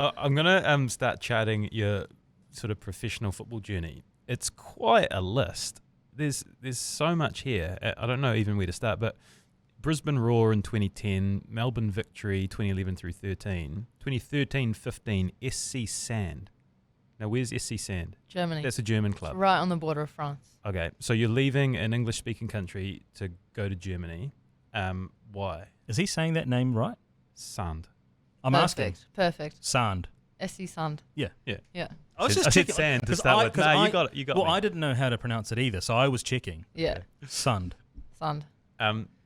I'm gonna start charting your sort of professional football journey. It's quite a list. There's so much here. I don't know even where to start. But Brisbane Roar in 2010, Melbourne Victory 2011 through 13, 2013-15 SC Sand. Now where's SC Sand? Germany. That's a German club. It's right on the border of France. Okay, so you're leaving an English-speaking country to go to Germany. Why? Is he saying that name right? Sand. I'm asking. Perfect. Sand. SC Sand. Yeah. I said sand to start with. No, you got it. Well, I didn't know how to pronounce it either, so I was checking. Yeah. Sand. Sand.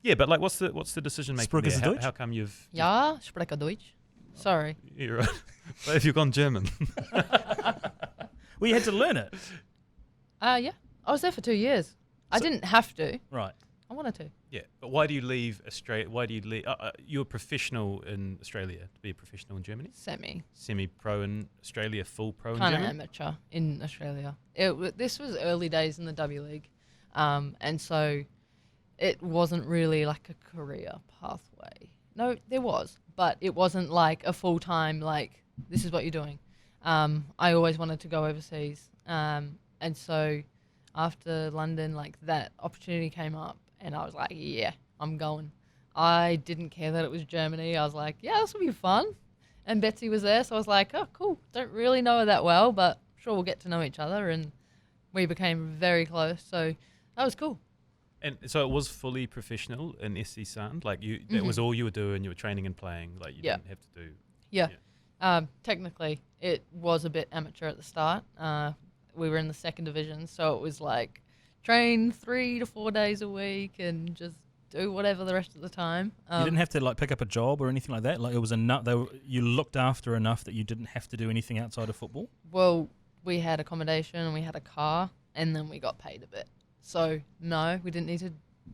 Yeah, but like, what's the decision making Sprechen Sie there? Deutsch? How come you've? Ja, spreche Deutsch. Sorry. You're right. But if you've gone German. Well, you had to learn it. Yeah. I was there for 2 years. I didn't have to. Right. I wanted to. Yeah, but why do you leave Australia? Why do you leave? You're a professional in Australia to be a professional in Germany. Semi-pro in Australia, full pro in Kind Germany. of amateur in Australia. This was early days in the W League, and so it wasn't really like a career pathway. No, there was, but it wasn't like a full-time, like, this is what you're doing. I always wanted to go overseas. And so after London, like, that opportunity came up and I was like, yeah, I'm going. I didn't care that it was Germany. I was like, yeah, this will be fun. And Betsy was there, so I was like, oh, cool. Don't really know her that well, but sure we'll get to know each other. And we became very close, so that was cool. And so it was fully professional in SC Sand? Like, that was all you were doing, you were training and playing, like, you didn't have to do... Yeah. Technically, it was a bit amateur at the start. We were in the second division, so it was like train 3 to 4 days a week and just do whatever the rest of the time. You didn't have to like pick up a job or anything like that? Like, it was enough, you looked after enough that you didn't have to do anything outside of football? Well, we had accommodation and we had a car and then we got paid a bit. So, no, we didn't need to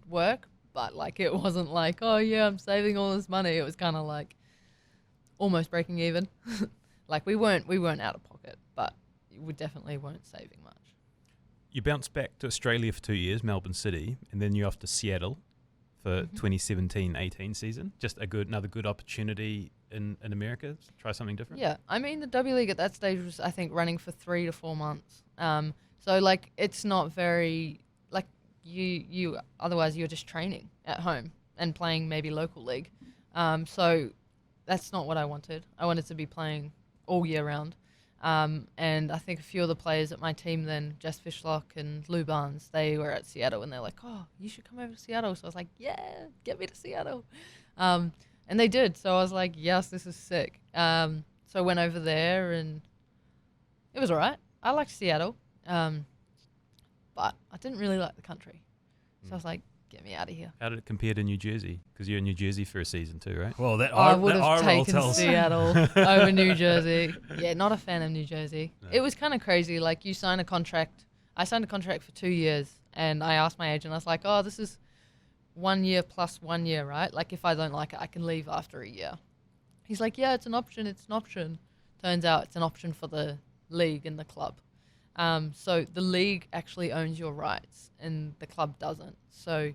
work, but like, it wasn't like, oh yeah, I'm saving all this money. It was kind of like almost breaking even. Like, we weren't out of pocket, but we definitely weren't saving much. You bounced back to Australia for 2 years, Melbourne City, and then you're off to Seattle for 2017-18 season. Just another good opportunity in America. Try something different. Yeah, I mean, the W League at that stage was, I think, running for 3 to 4 months. So like, it's not very like you otherwise you're just training at home and playing maybe local league. So that's not what I wanted. I wanted to be playing all year round. And I think a few of the players at my team then, Jess Fishlock and Lou Barnes, they were at Seattle and they're like, oh, you should come over to Seattle. So I was like, yeah, get me to Seattle. And they did. So I was like, yes, this is sick. So I went over there and it was all right. I liked Seattle. But I didn't really like the country. So I was like, get me out of here. How did it compare to New Jersey? Because you're in New Jersey for a season too, right? Well, I would have taken Seattle over New Jersey. Yeah, not a fan of New Jersey. No. It was kind of crazy. Like, you sign a contract. I signed a contract for 2 years, and I asked my agent, I was like, oh, this is 1 year plus 1 year, right? Like, if I don't like it, I can leave after a year. He's like, yeah, it's an option. It's an option. Turns out it's an option for the league and the club. So the league actually owns your rights and the club doesn't. So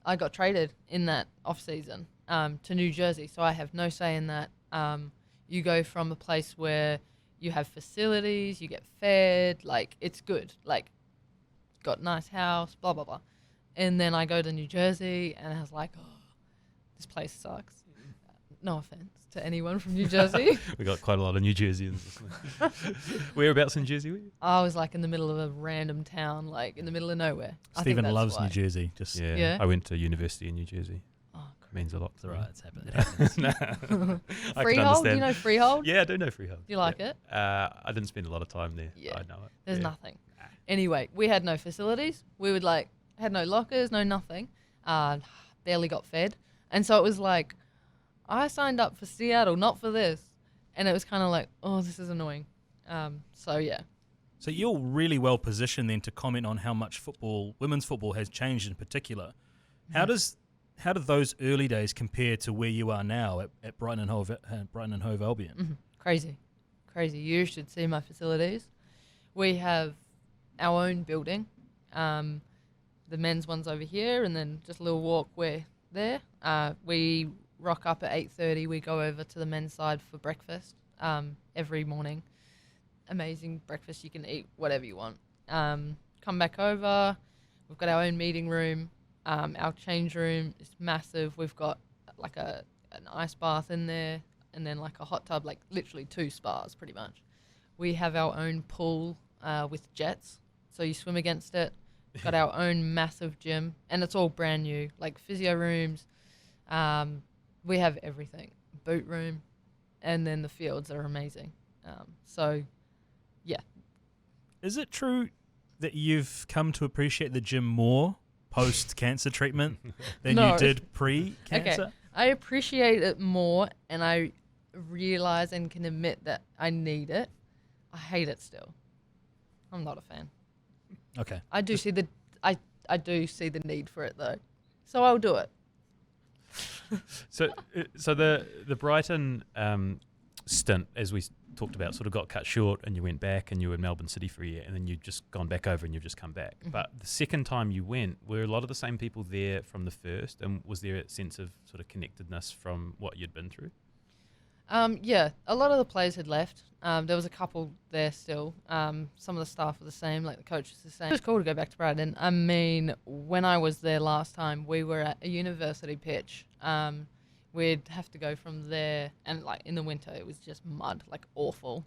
I got traded in that off season to New Jersey. So I have no say in that. You go from a place where you have facilities, you get fed, like, it's good, like, got a nice house, blah, blah, blah. And then I go to New Jersey and I was like, oh, this place sucks. No offense to anyone from New Jersey. We got quite a lot of New Jerseyans. Whereabouts in Jersey were you? I was like in the middle of a random town, like in the middle of nowhere. Stephen loves New Jersey. Just yeah. I went to university in New Jersey. Oh, means a lot. It's all right. It happens. Freehold? Do you know Freehold? Yeah, I do know Freehold. Do you like it? I didn't spend a lot of time there. Yeah. I know it. There's nothing. Anyway, we had no facilities. We would had no lockers, no nothing. Barely got fed. And so it was like, I signed up for Seattle, not for this. And it was kind of like, oh, this is annoying. So, yeah. So you're really well positioned then to comment on how much women's football has changed in particular. Mm-hmm. How do those early days compare to where you are now at Brighton and Hove Albion? Mm-hmm. Crazy. You should see my facilities. We have our own building. The men's one's over here, and then just a little walk where there. We rock up at 8:30. We go over to the men's side for breakfast. every morning. Amazing breakfast. You can eat whatever you want. Come back over. We've got our own meeting room. Our change room is massive. We've got like an ice bath in there, and then like a hot tub, like literally 2 spas pretty much. We have our own pool with jets, so you swim against it. We've got our own massive gym, and it's all brand new, like physio rooms. We have everything. Boot room, and then the fields are amazing. So, yeah. Is it true that you've come to appreciate the gym more post-cancer treatment than you did pre-cancer? Okay. I appreciate it more, and I realize and can admit that I need it. I hate it still. I'm not a fan. Okay. I do see the need for it though, so I'll do it. So the Brighton stint, as we talked about, sort of got cut short, and you went back, and you were in Melbourne City for a year, and then you've just gone back over, and you've just come back. Mm-hmm. But the second time you went, were a lot of the same people there from the first, and was there a sense of sort of connectedness from what you'd been through? Yeah, a lot of the players had left. There was a couple there still. Some of the staff were the same, like the coach was the same. It was cool to go back to Brighton. I mean, when I was there last time, we were at a university pitch. We'd have to go from there, and like in the winter, it was just mud, like awful.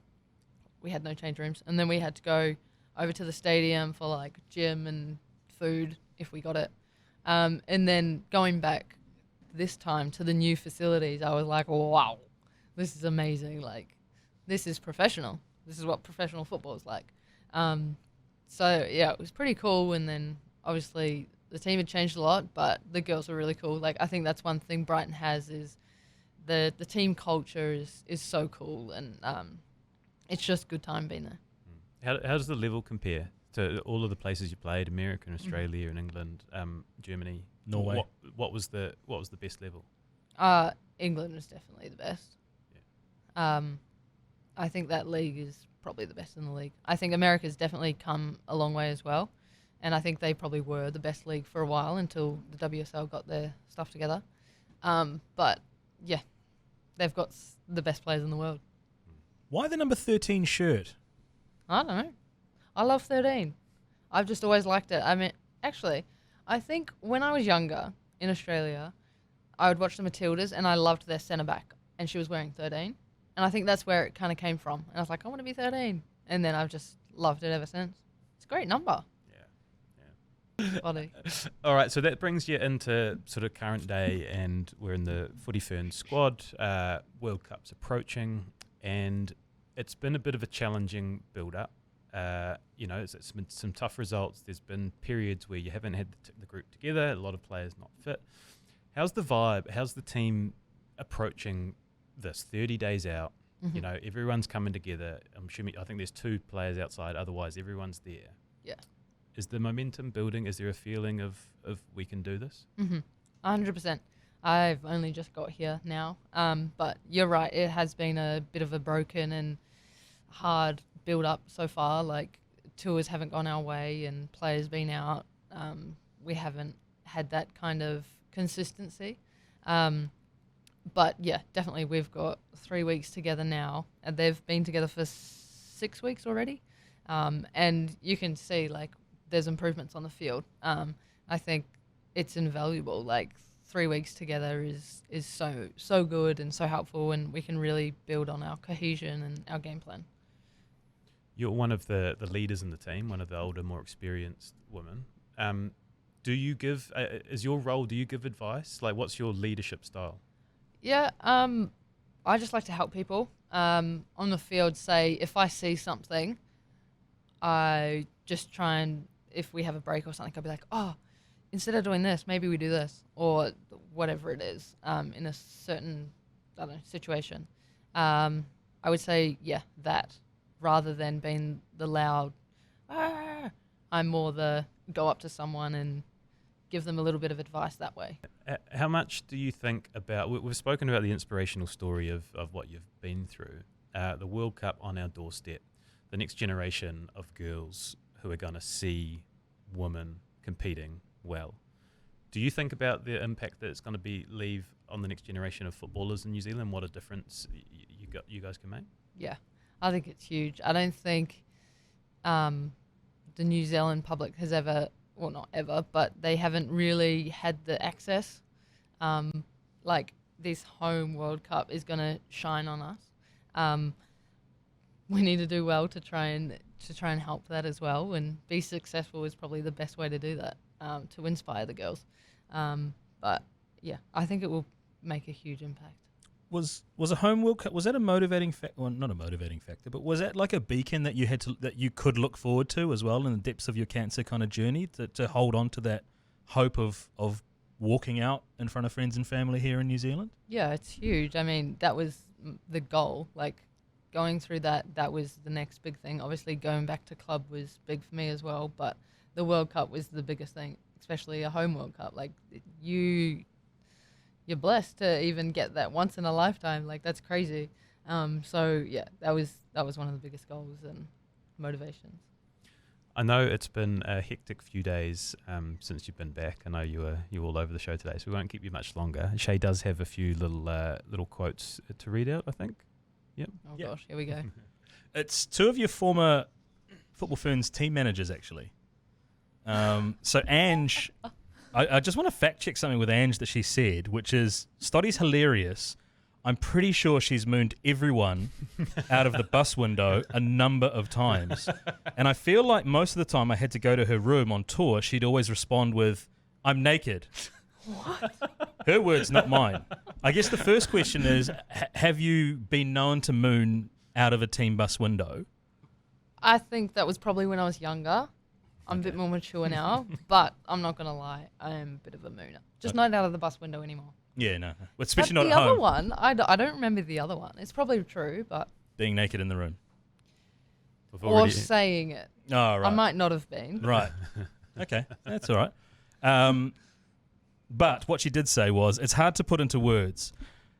We had no change rooms, and then we had to go over to the stadium for like gym and food if we got it. And then going back this time to the new facilities, I was like, wow. This is amazing. Like, this is professional. This is what professional football is like. So, yeah, it was pretty cool. And then, obviously, the team had changed a lot, but the girls were really cool. Like, I think that's one thing Brighton has is the team culture is so cool. And it's just a good time being there. How does the level compare to all of the places you played, America and Australia and England, Germany, Norway? What was the best level? England was definitely the best. I think that league is probably the best in the league. I think America's definitely come a long way as well, and I think they probably were the best league for a while until the WSL got their stuff together. But yeah, they've got the best players in the world. Why the number 13 shirt? I don't know. I love 13. I've just always liked it. I mean, actually, I think when I was younger in Australia, I would watch the Matildas, and I loved their centre back, and she was wearing 13. And I think that's where it kind of came from. And I was like, I want to be 13. And then I've just loved it ever since. It's a great number. Yeah. Body. All right, so that brings you into sort of current day, and we're in the Footy Ferns squad. World Cup's approaching, and it's been a bit of a challenging build-up. It's been some tough results. There's been periods where you haven't had the group together, a lot of players not fit. How's the vibe? How's the team approaching this 30 days out? Mm-hmm. You know, everyone's coming together. I think there's 2 players outside, otherwise everyone's there. Yeah. Is the momentum building? Is there a feeling of we can do this? 100%. I've only just got here now, but you're right, it has been a bit of a broken and hard build up so far. Like, tours haven't gone our way and players been out. We haven't had that kind of consistency. But yeah, definitely we've got 3 weeks together now, and they've been together for 6 weeks already. And you can see like there's improvements on the field. I think it's invaluable. Like 3 weeks together is so good and so helpful, and we can really build on our cohesion and our game plan. You're one of the leaders in the team, one of the older, more experienced women. Do you give, is your role, do you give advice? Like, what's your leadership style? Yeah, I just like to help people. On the field, say, if I see something, I just try and, if we have a break or something, I'll be like, oh, instead of doing this, maybe we do this, or whatever it is, in a certain, situation. I would say, yeah, that, rather than being the loud, I'm more the go up to someone and give them a little bit of advice that way. How much do you think about, we've spoken about the inspirational story of what you've been through, the World Cup on our doorstep, the next generation of girls who are going to see women competing well. Do you think about the impact that it's going to leave on the next generation of footballers in New Zealand? What a difference you're you guys can make? Yeah, I think it's huge. I don't think the New Zealand public has ever, well, not ever, but they haven't really had the access. Like this home World Cup is going to shine on us. We need to do well to try and help that as well, and be successful is probably the best way to do that, to inspire the girls. But yeah, I think it will make a huge impact. Was a home World Cup, was that a motivating factor? Well, not a motivating factor, but was that like a beacon that you could look forward to as well in the depths of your cancer kind of journey, to hold on to that hope of walking out in front of friends and family here in New Zealand? Yeah, it's huge. I mean, that was the goal. Like, going through that was the next big thing. Obviously, going back to club was big for me as well, but the World Cup was the biggest thing, especially a home World Cup. Like, you're blessed to even get that once in a lifetime. Like, that's crazy. So yeah, that was one of the biggest goals and motivations. I know it's been a hectic few days since you've been back. I know you were all over the show today, so we won't keep you much longer. Shay does have a few little quotes to read out, I think. Yep. Oh gosh, here we go. It's two of your former Football Ferns team managers, actually. So Ange, I just want to fact check something with Ange that she said, which is, Stotty's hilarious. I'm pretty sure she's mooned everyone out of the bus window a number of times. And I feel like most of the time I had to go to her room on tour, she'd always respond with, "I'm naked." What? Her words, not mine. I guess the first question is, have you been known to moon out of a team bus window? I think that was probably when I was younger. I'm a bit more mature now, but I'm not going to lie, I am a bit of a mooner. Just not out of the bus window anymore. Yeah, no. Especially But not at home. the other one, I don't remember the other one. It's probably true, but... Being naked in the room. Or saying it. Oh, right. I might not have been. Right. Okay, that's all right. But what she did say was, it's hard to put into words.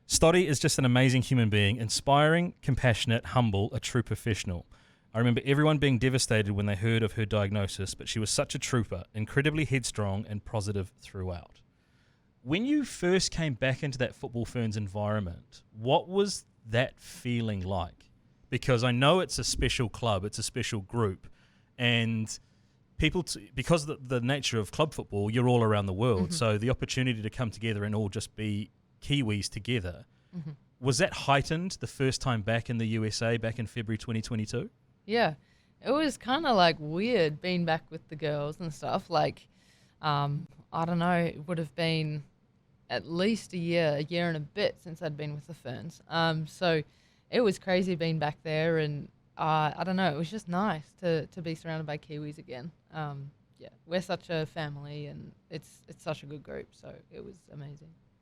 Stotty is just an amazing human being, inspiring, compassionate, humble, a true professional. I remember everyone being devastated when they heard of her diagnosis, but she was such a trooper, incredibly headstrong and positive throughout. When you first came back into that Football Ferns environment, what was that feeling like? Because I know it's a special club, it's a special group, and people, because of the nature of club football, you're all around the world, so the opportunity to come together and all just be Kiwis together, was that heightened the first time back in the USA back in February 2022? Yeah. It was kind of like weird being back with the girls and stuff. Like, I don't know, it would have been at least a year and a bit since I'd been with the Ferns. So it was crazy being back there, and I don't know, it was just nice to be surrounded by Kiwis again. Yeah, we're such a family, and it's such a good group, so it was amazing.